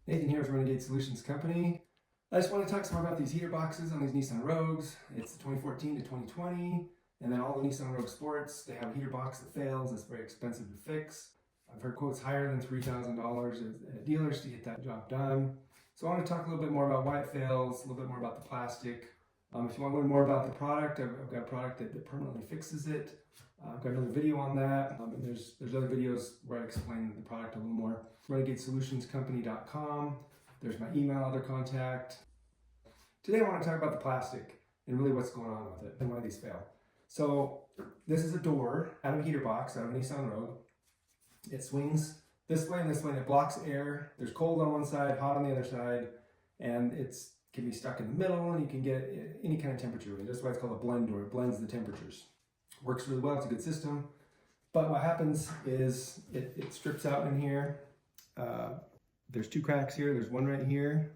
Nathan here with Renegade Solutions Company. I just want to talk some more about these heater boxes on these Nissan Rogues. It's the 2014 to 2020, and then all the Nissan Rogue Sports, they have a heater box that fails. It's very expensive to fix. I've heard quotes higher than $3,000 at dealers to get that job done. So I want to talk a little bit more about why it fails, a little bit more about the plastic. If you want to learn more about the product, I've got a product that permanently fixes it. I've got another video on that, and there's other videos where I explain the product a little more. RenegadeSolutionsCompany.com. There's my email, other contact. Today I want to talk about the plastic and really what's going on with it and why these fail. So this is a door out of a heater box, out of a Nissan Rogue. It swings this way and this way, and it blocks air. There's cold on one side, hot on the other side, and it can be stuck in the middle, and you can get any kind of temperature with it. That's why it's called a blend door. It blends the temperatures. Works really well. It's a good system. But what happens is it strips out in here. There's two cracks here. There's one right here,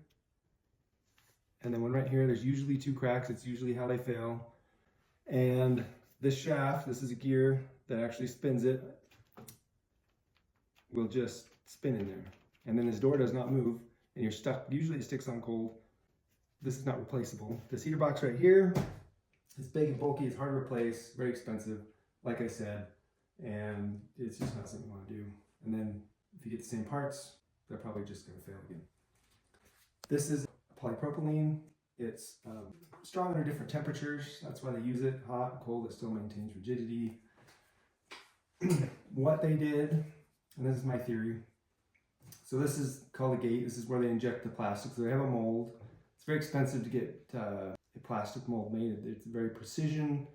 and then one right here. There's usually two cracks. It's usually how they fail. And this shaft, this is a gear that actually spins it, will just spin in there. And then this door does not move, and you're stuck. Usually it sticks on cold. This is not replaceable. This heater box right here, it's big and bulky. It's hard to replace, very expensive, like I said, and it's just not something you want to do. And then if you get the same parts, they're probably just going to fail again. This is polypropylene. It's strong under different temperatures. That's why they use it. Hot and cold, it still maintains rigidity. What they did, and this is my theory. So this is called a gate. This is where they inject the plastic. So they have a mold. It's very expensive to get a plastic mold made. It's very precision.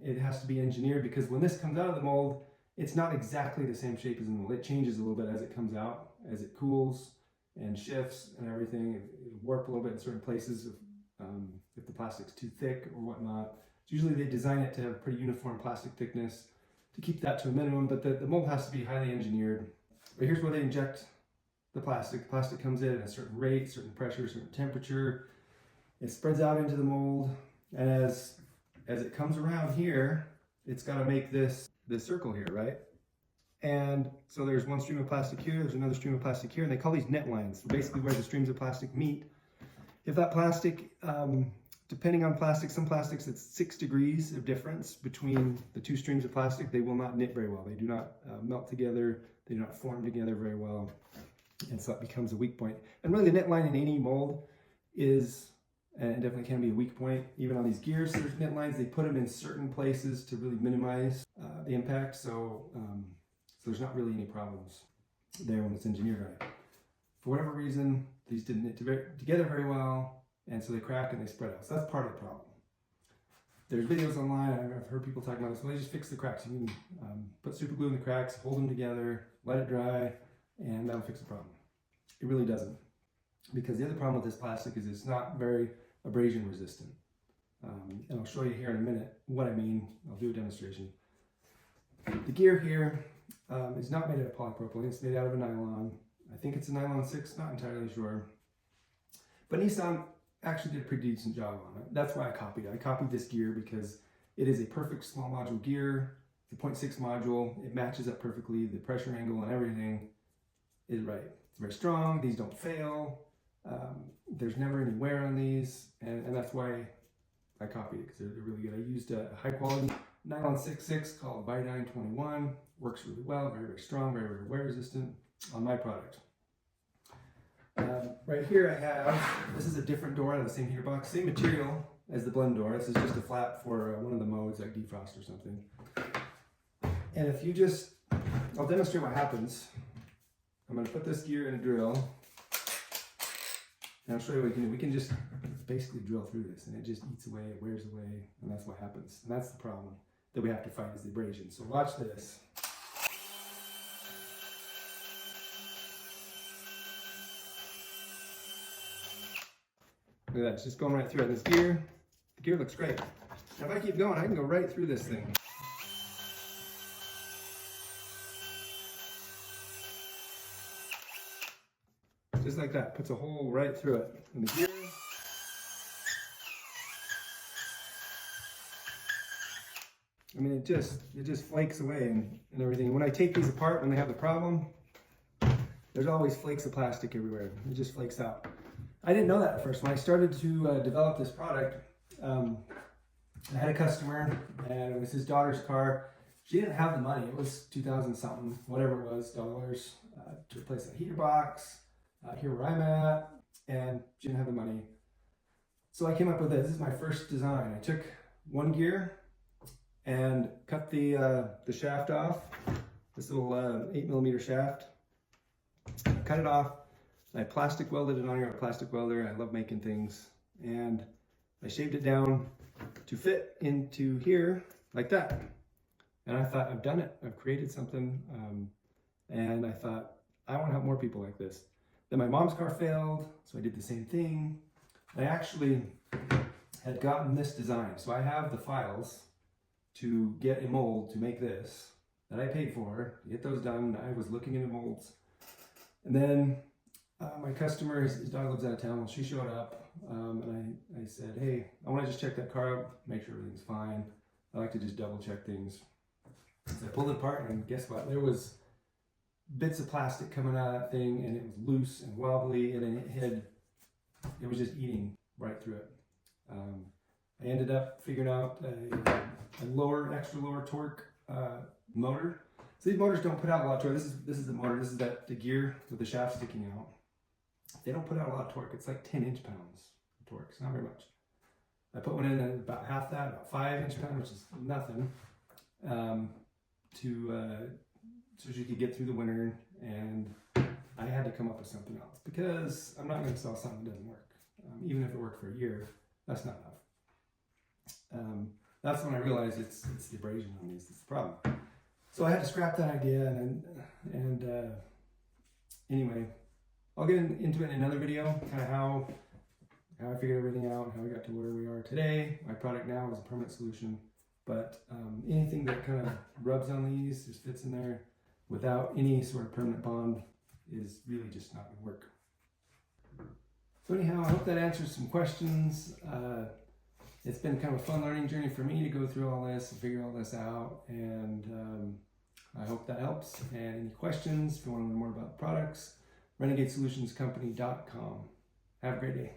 It has to be engineered because when this comes out of the mold, it's not exactly the same shape as the mold. It changes a little bit as it comes out, as it cools and shifts and everything. It'll warp a little bit in certain places if the plastic's too thick or whatnot. Usually they design it to have pretty uniform plastic thickness to keep that to a minimum, but the mold has to be highly engineered. But here's where they inject the plastic. The plastic comes in at a certain rate, certain pressure, certain temperature. It spreads out into the mold, and as it comes around here, it's got to make this circle here, right? And so there's one stream of plastic here, there's another stream of plastic here, and they call these net lines, basically where the streams of plastic meet. If that plastic, depending on plastic, some plastics, it's 6 degrees of difference between the two streams of plastic. They will not knit very well. They do not melt together. They do not form together very well. And so that becomes a weak point. And really the net line in any mold is, and it definitely can be a weak point. Even on these gears, there's net lines. They put them in certain places to really minimize the impact. So there's not really any problems there when it's engineered right. For whatever reason, these didn't knit together very well, and so they crack and they spread out. So that's part of the problem. There's videos online. I've heard people talking about this. Well, they just fix the cracks. You can put super glue in the cracks, hold them together, let it dry, and that'll fix the problem. It really doesn't, because the other problem with this plastic is it's not very abrasion resistant. And I'll show you here in a minute what I mean. I'll do a demonstration. The gear here is not made out of polypropylene. It's made out of a nylon. I think it's a nylon 6, not entirely sure. But Nissan actually did a pretty decent job on it. That's why I copied it. I copied this gear because it is a perfect small module gear. It's a 0.6 module. It matches up perfectly. The pressure angle and everything is right. It's very strong. These don't fail. There's never any wear on these. And that's why I copied it, because they're really good. I used a high quality nylon 6.6 called Vidyne 21. Works really well. Very, very strong. Very, very wear resistant on my product. Right here I have, this is a different door out of the same heater box, same material as the blend door. This is just a flap for one of the modes, like defrost or something. And if you just, I'll demonstrate what happens. I'm going to put this gear in a drill, and I'll show you what we can do. We can just basically drill through this, and it just eats away, it wears away, and that's what happens. And that's the problem that we have to fight, is the abrasion. So watch this. Look at that, it's just going right through it. This gear, the gear looks great. Now if I keep going, I can go right through this thing. Just like that, puts a hole right through it. And the gear, I mean, it just flakes away and everything. When I take these apart, when they have the problem, there's always flakes of plastic everywhere. It just flakes out. I didn't know that at first. When I started to develop this product, I had a customer, and it was his daughter's car. She didn't have the money. It was 2000 something, whatever it was, dollars, to replace a heater box here where I'm at, and she didn't have the money. So I came up with this. This is my first design. I took one gear and cut the shaft off, this little 8mm shaft. Cut it off. I plastic welded it on here, a plastic welder. I love making things. And I shaved it down to fit into here like that. And I thought, I've done it. I've created something. And I thought, I want to help more people like this. Then my mom's car failed, so I did the same thing. I actually had gotten this design. So I have the files to get a mold to make this that I paid for, to get those done. I was looking into molds. And then my customer, his daughter lives out of town. Well, she showed up, and I said, hey, I want to just check that car out, make sure everything's fine. I like to just double check things. So I pulled it apart, and guess what? There was bits of plastic coming out of that thing, and it was loose and wobbly, and it was just eating right through it. I ended up figuring out a extra lower torque motor. So these motors don't put out a lot of torque. This is the motor. This is the gear with the shaft sticking out. They don't put out a lot of torque. It's like 10 inch-pounds of torque. It's not very much. I put one in at about half that, about 5 inch-pounds, which is nothing, so she could get through the winter. And I had to come up with something else because I'm not going to sell something that doesn't work. Even if it worked for a year, that's not enough. That's when I realized it's the abrasion on these that's the problem. So I had to scrap that idea, and anyway, I'll get into it in another video, kind of how I figured everything out, how we got to where we are today. My product now is a permanent solution, but anything that kind of rubs on these, just fits in there without any sort of permanent bond, is really just not going to work. So anyhow, I hope that answers some questions. It's been kind of a fun learning journey for me to go through all this and figure all this out, and I hope that helps. And any questions, if you want to learn more about the products, renegadesolutionscompany.com. Have a great day.